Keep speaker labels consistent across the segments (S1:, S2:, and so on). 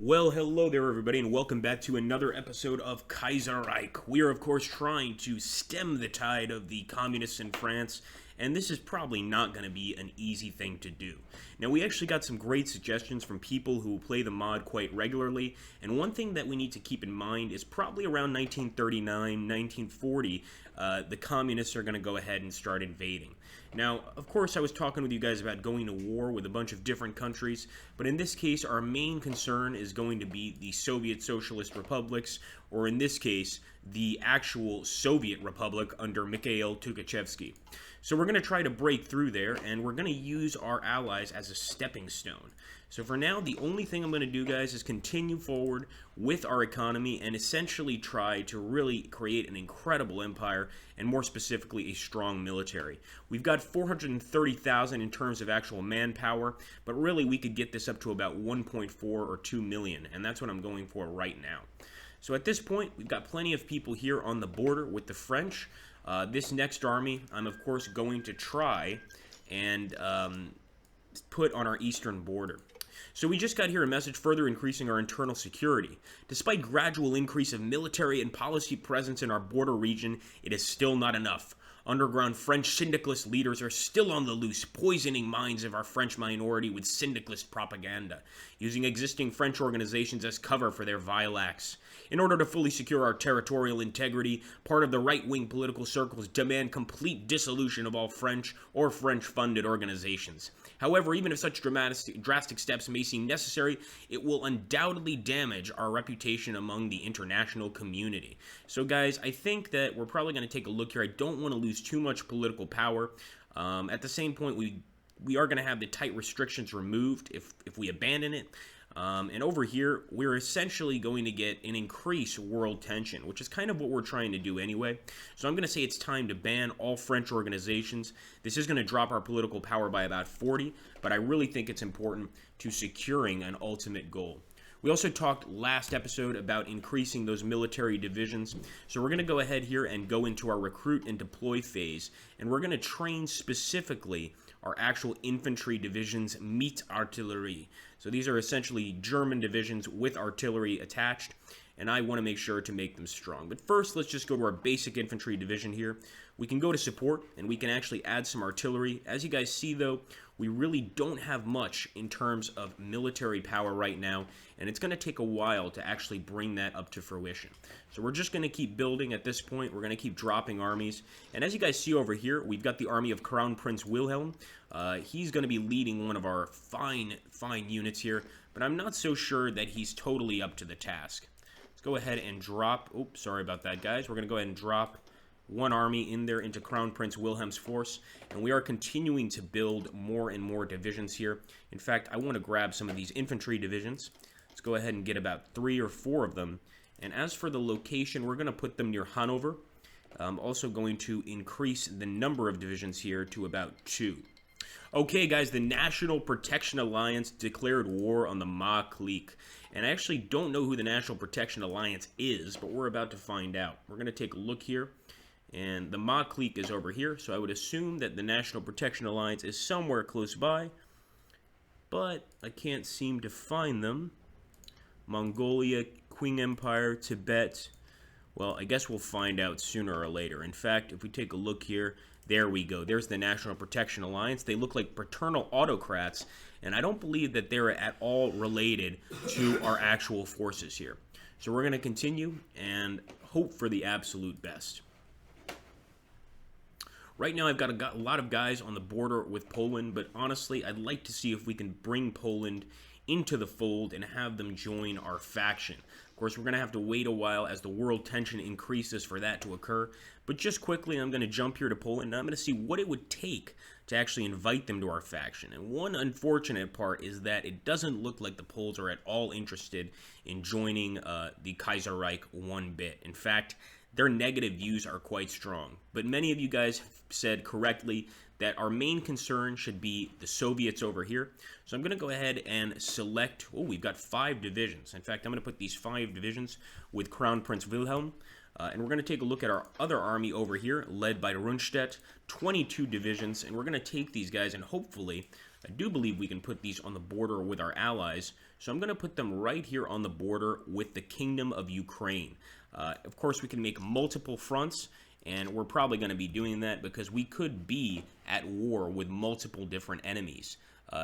S1: Well, hello there, everybody, and welcome back to another episode of KaiserReich. We are, of course, trying to stem the tide of the communists in France, and this is probably not going to be an easy thing to do. Now, we actually got some great suggestions from people who play the mod quite regularly, and one thing that we need to keep in mind is probably around 1939, 1940, the communists are going to go ahead and start invading. Now, of course, I was talking with you guys about going to war with a bunch of different countries, but in this case, our main concern is going to be the Soviet Socialist Republics, or in this case, the actual Soviet Republic under Mikhail Tukhachevsky. So we're going to try to break through there, and we're going to use our allies as a stepping stone. So for now, the only thing I'm going to do, guys, is continue forward with our economy and essentially try to really create an incredible empire and more specifically a strong military. We've got 430,000 in terms of actual manpower, but really we could get this up to about 1.4 or 2 million, and that's what I'm going for right now. So at this point, we've got plenty of people here on the border with the French. This next army, I'm of course going to try and put on our eastern border. So we just got here a message further increasing our internal security. Despite gradual increase of military and policy presence in our border region, it is still not enough. Underground French syndicalist leaders are still on the loose, poisoning minds of our French minority with syndicalist propaganda, using existing French organizations as cover for their vile acts. In order to fully secure our territorial integrity, part of the right-wing political circles demand complete dissolution of all French or French-funded organizations. However, even if such drastic steps may seem necessary, it will undoubtedly damage our reputation among the international community. So guys, I think that we're probably going to take a look here. I don't want to lose too much political power. At the same point, we are going to have the tight restrictions removed if we abandon it. And over here, we're essentially going to get an increased world tension, which is kind of what we're trying to do anyway. So I'm going to say it's time to ban all French organizations. This is going to drop our political power by about 40, but I really think it's important to securing an ultimate goal. We also talked last episode about increasing those military divisions. So we're going to go ahead here and go into our recruit and deploy phase, and we're going to train specifically our actual infantry divisions meet artillery. So these are essentially German divisions with artillery attached, and I want to make sure to make them strong. But first, let's just go to our basic infantry division here. We can go to support, and we can actually add some artillery. As you guys see, though, we really don't have much in terms of military power right now, and it's going to take a while to actually bring that up to fruition. So we're just going to keep building at this point. We're going to keep dropping armies. And as you guys see over here, we've got the army of Crown Prince Wilhelm. He's going to be leading one of our fine units here, but I'm not so sure that he's totally up to the task. Let's go ahead and drop... Oops, sorry about that, guys. We're going to go ahead and drop one army in there into Crown Prince Wilhelm's force, and we are continuing to build more and more divisions here. In fact, I want to grab some of these infantry divisions. Let's go ahead and get about 3 or 4 of them. And as for the location, we're going to put them near Hanover. I'm also going to increase the number of divisions here to about 2. Okay, guys, the National Protection Alliance declared war on the Ma clique. And I actually don't know who the National Protection Alliance is, but we're about to find out. We're going to take a look here. And the Ma clique is over here, so I would assume that the National Protection Alliance is somewhere close by. But I can't seem to find them. Mongolia, Qing Empire, Tibet. Well, I guess we'll find out sooner or later. In fact, if we take a look here, there we go. There's the National Protection Alliance. They look like paternal autocrats, and I don't believe that they're at all related to our actual forces here. So we're going to continue and hope for the absolute best. Right now, I've got a lot of guys on the border with Poland, but honestly, I'd like to see if we can bring Poland into the fold and have them join our faction. Of course, we're going to have to wait a while as the world tension increases for that to occur, but just quickly, I'm going to jump here to Poland, and I'm going to see what it would take to actually invite them to our faction. And one unfortunate part is that it doesn't look like the Poles are at all interested in joining the KaiserReich one bit. In fact, their negative views are quite strong. But many of you guys said correctly that our main concern should be the Soviets over here. So I'm going to go ahead and select... Oh, we've got 5 divisions. In fact, I'm going to put these 5 divisions with Crown Prince Wilhelm. And we're going to take a look at our other army over here, led by Rundstedt. 22 divisions. And we're going to take these guys, and hopefully, I do believe we can put these on the border with our allies, So I'm going to put them right here on the border with the Kingdom of Ukraine. Of course, we can make multiple fronts, and we're probably going to be doing that because we could be at war with multiple different enemies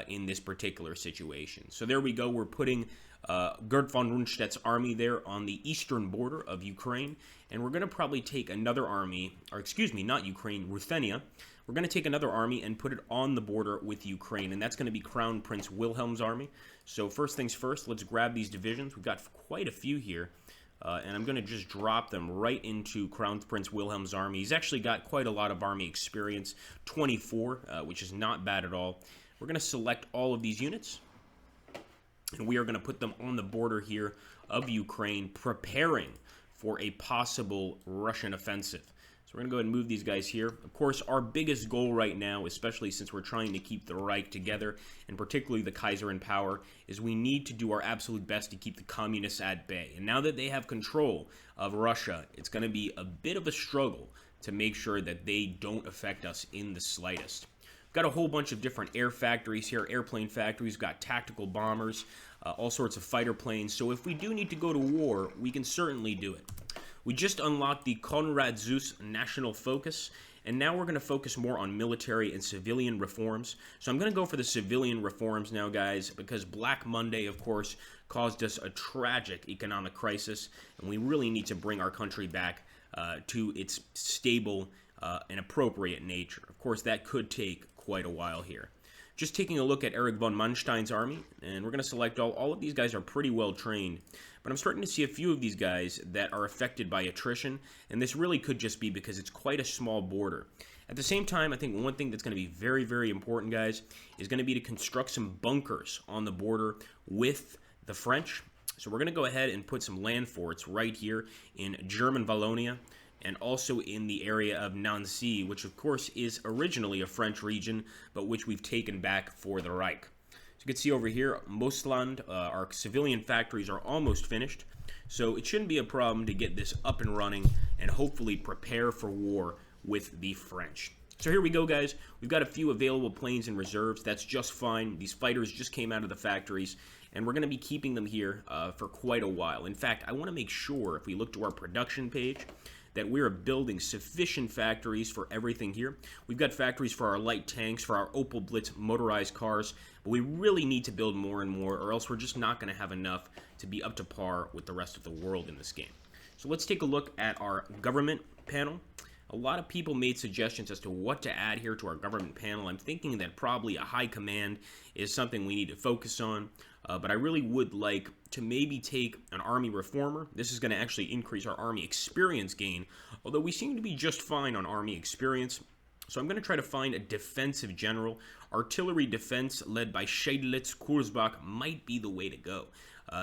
S1: in this particular situation. So there we go. We're putting Gerd von Rundstedt's army there on the eastern border of Ukraine, and we're going to probably take another army, or excuse me, not Ukraine, Ruthenia. We're going to take another army and put it on the border with Ukraine, and that's going to be Crown Prince Wilhelm's army. So first things first, let's grab these divisions. We've got quite a few here, and I'm going to just drop them right into Crown Prince Wilhelm's army. He's actually got quite a lot of army experience, 24, which is not bad at all. We're going to select all of these units, and we are going to put them on the border here of Ukraine, preparing for a possible Russian offensive. So we're going to go ahead and move these guys here. Of course, our biggest goal right now, especially since we're trying to keep the Reich together, and particularly the Kaiser in power, is we need to do our absolute best to keep the communists at bay. And now that they have control of Russia, it's going to be a bit of a struggle to make sure that they don't affect us in the slightest. Got a whole bunch of different air factories here, airplane factories. We've got tactical bombers, all sorts of fighter planes. So if we do need to go to war, we can certainly do it. We just unlocked the Konrad Zuse National Focus, and now we're going to focus more on military and civilian reforms. So I'm going to go for the civilian reforms now, guys, because Black Monday, of course, caused us a tragic economic crisis, and we really need to bring our country back to its stable and appropriate nature. Of course, that could take quite a while here. Just taking a look at Erich von Manstein's army, and we're going to select all of these guys are pretty well trained, but I'm starting to see a few of these guys that are affected by attrition, and this really could just be because it's quite a small border. At the same time, I think one thing that's going to be very, very important, guys, is going to be to construct some bunkers on the border with the French. So we're going to go ahead and put some land forts right here in German Wallonia, and also in the area of Nancy, which of course is originally a French region, but which we've taken back for the Reich. So you can see over here, Mostland, our civilian factories are almost finished, so it shouldn't be a problem to get this up and running and hopefully prepare for war with the French. So here we go, guys. We've got a few available planes and reserves. That's just fine. These fighters just came out of the factories, and we're going to be keeping them here for quite a while. In fact, I want to make sure, if we look to our production page, that we are building sufficient factories for everything here. We've got factories for our light tanks, for our Opel Blitz motorized cars, but we really need to build more and more, or else we're just not going to have enough to be up to par with the rest of the world in this game. So let's take a look at our government panel. A lot of people made suggestions as to what to add here to our government panel. I'm thinking that probably a high command is something we need to focus on, but I really would like to maybe take an army reformer. This is going to actually increase our army experience gain, although we seem to be just fine on army experience. So I'm going to try to find a defensive general. Artillery defense led by Scheidlitz Kurzbach might be the way to go.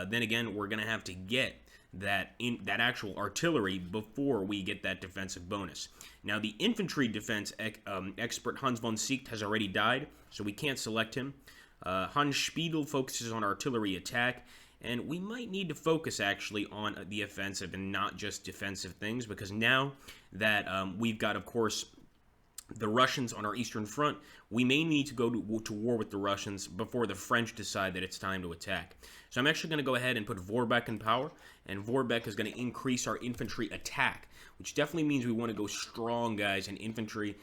S1: Then again, we're going to have to get that actual artillery before we get that defensive bonus. Now, the infantry defense expert Hans von Siecht has already died, so we can't select him. Hans Spiegel focuses on artillery attack, and we might need to focus actually on the offensive and not just defensive things, because now that we've got, of course, the Russians on our eastern front, we may need to go to war with the Russians before the French decide that it's time to attack. So I'm actually going to go ahead and put Vorbeck in power, and Vorbeck is going to increase our infantry attack, which definitely means we want to go strong, guys, in infantry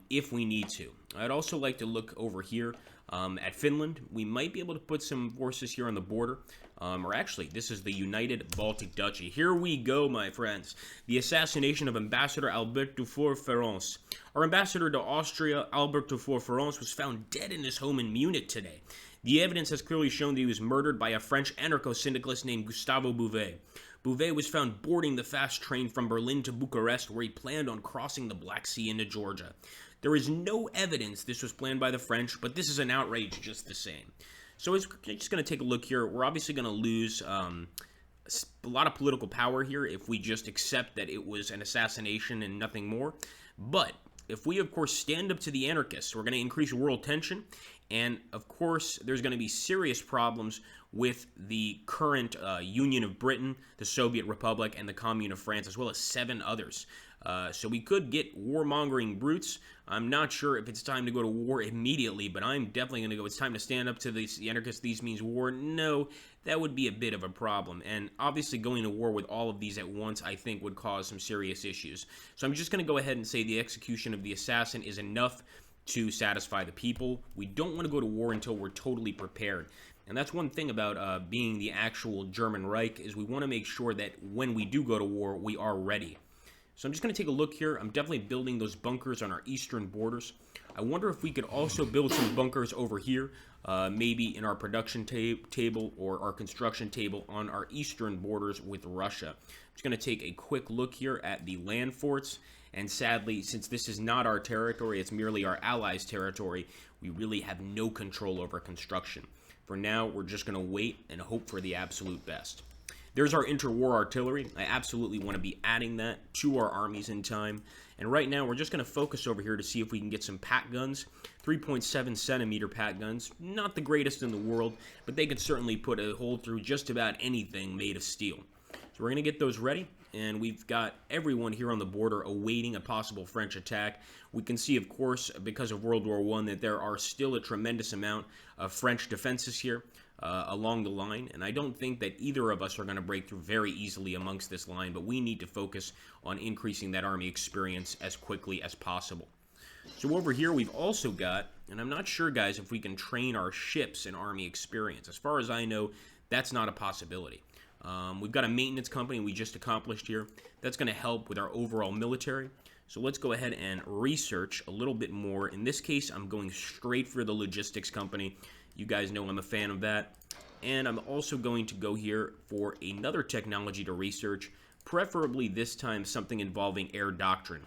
S1: if we need to. I'd also like to look over here at Finland. We might be able to put some forces here on the border. Or actually, this is the United Baltic Duchy. Here we go, my friends. The assassination of Ambassador Albert Dufour-Ferrance. Our ambassador to Austria, Albert Dufour-Ferrance, was found dead in his home in Munich today. The evidence has clearly shown that he was murdered by a French anarcho-syndicalist named Gustave Bouvet. Bouvet was found boarding the fast train from Berlin to Bucharest, where he planned on crossing the Black Sea into Georgia. There is no evidence this was planned by the French, but this is an outrage just the same. So we're just going to take a look here. We're obviously going to lose a lot of political power here if we just accept that it was an assassination and nothing more. But if we, of course, stand up to the anarchists, we're going to increase world tension. And, of course, there's going to be serious problems with the current Union of Britain, the Soviet Republic, and the Commune of France, as well as 7 others. So we could get warmongering brutes. I'm not sure if it's time to go to war immediately, but I'm definitely going to go. It's time to stand up to the anarchists. These means war. No, that would be a bit of a problem. And obviously going to war with all of these at once, I think, would cause some serious issues. So I'm just going to go ahead and say the execution of the assassin is enough to satisfy the people. We don't want to go to war until we're totally prepared. And that's one thing about being the actual German Reich, is we want to make sure that when we do go to war, we are ready. So I'm just going to take a look here. I'm definitely building those bunkers on our eastern borders. I wonder if we could also build some bunkers over here, maybe in our production table or our construction table on our eastern borders with Russia. I'm just going to take a quick look here at the land forts. And sadly, since this is not our territory, it's merely our allies' territory, we really have no control over construction. For now, we're just going to wait and hope for the absolute best. There's our interwar artillery. I absolutely want to be adding that to our armies in time. And right now, we're just going to focus over here to see if we can get some pack guns. 3.7 centimeter pack guns. Not the greatest in the world, but they could certainly put a hole through just about anything made of steel. So we're going to get those ready. And we've got everyone here on the border awaiting a possible French attack. We can see, of course, because of World War I, that there are still a tremendous amount of French defenses here along the line. And I don't think that either of us are going to break through very easily amongst this line, but we need to focus on increasing that army experience as quickly as possible. So over here, we've also got, and I'm not sure, guys, if we can train our ships in army experience. As far as I know, that's not a possibility. We've got a maintenance company we just accomplished here. That's going to help with our overall military. So let's go ahead and research a little bit more. In this case, I'm going straight for the logistics company. You guys know I'm a fan of that. And I'm also going to go here for another technology to research, preferably this time something involving air doctrine.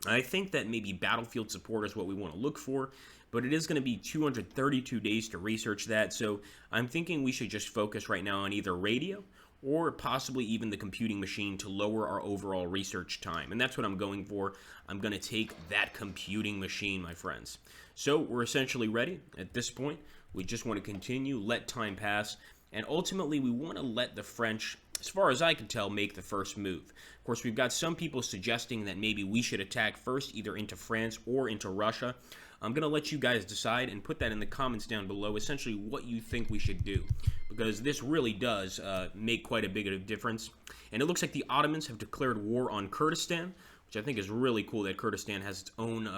S1: I think that maybe battlefield support is what we want to look for, but it is going to be 232 days to research that, so I'm thinking we should just focus right now on either radio or possibly even the computing machine to lower our overall research time, and that's what I'm going for. I'm going to take that computing machine, my friends. So we're essentially ready at this point. We just want to continue, let time pass, and ultimately we want to let the French, as far as I can tell, make the first move. Of course, we've got some people suggesting that maybe we should attack first, either into France or into Russia. I'm going to let you guys decide and put that in the comments down below, essentially what you think we should do, because this really does make quite a big of a difference. And it looks like the Ottomans have declared war on Kurdistan, which I think is really cool that Kurdistan has its own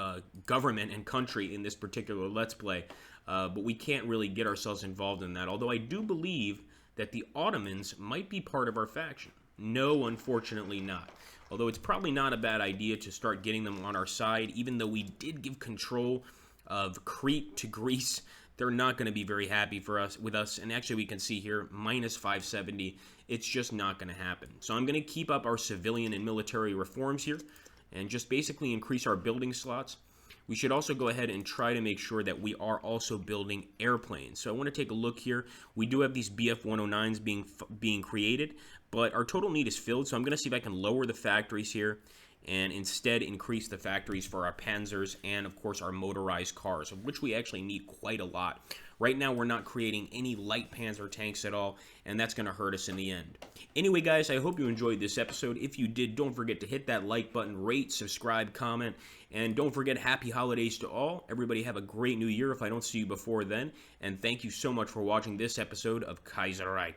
S1: government and country in this particular Let's Play. But we can't really get ourselves involved in that, although I do believe that the Ottomans might be part of our faction. No, unfortunately not. Although it's probably not a bad idea to start getting them on our side, even though we did give control of Crete to Greece. They're not going to be very happy with us. And actually, we can see here, minus 570. It's just not going to happen. So I'm going to keep up our civilian and military reforms here and just basically increase our building slots. We should also go ahead and try to make sure that we are also building airplanes. So I want to take a look here. We do have these BF-109s being created, but our total need is filled. So I'm going to see if I can lower the factories here and instead increase the factories for our Panzers and, of course, our motorized cars, of which we actually need quite a lot. Right now, we're not creating any light Panzer tanks at all, and that's going to hurt us in the end. Anyway, guys, I hope you enjoyed this episode. If you did, don't forget to hit that like button, rate, subscribe, comment, and don't forget, happy holidays to all. Everybody have a great new year if I don't see you before then, and thank you so much for watching this episode of KaiserReich.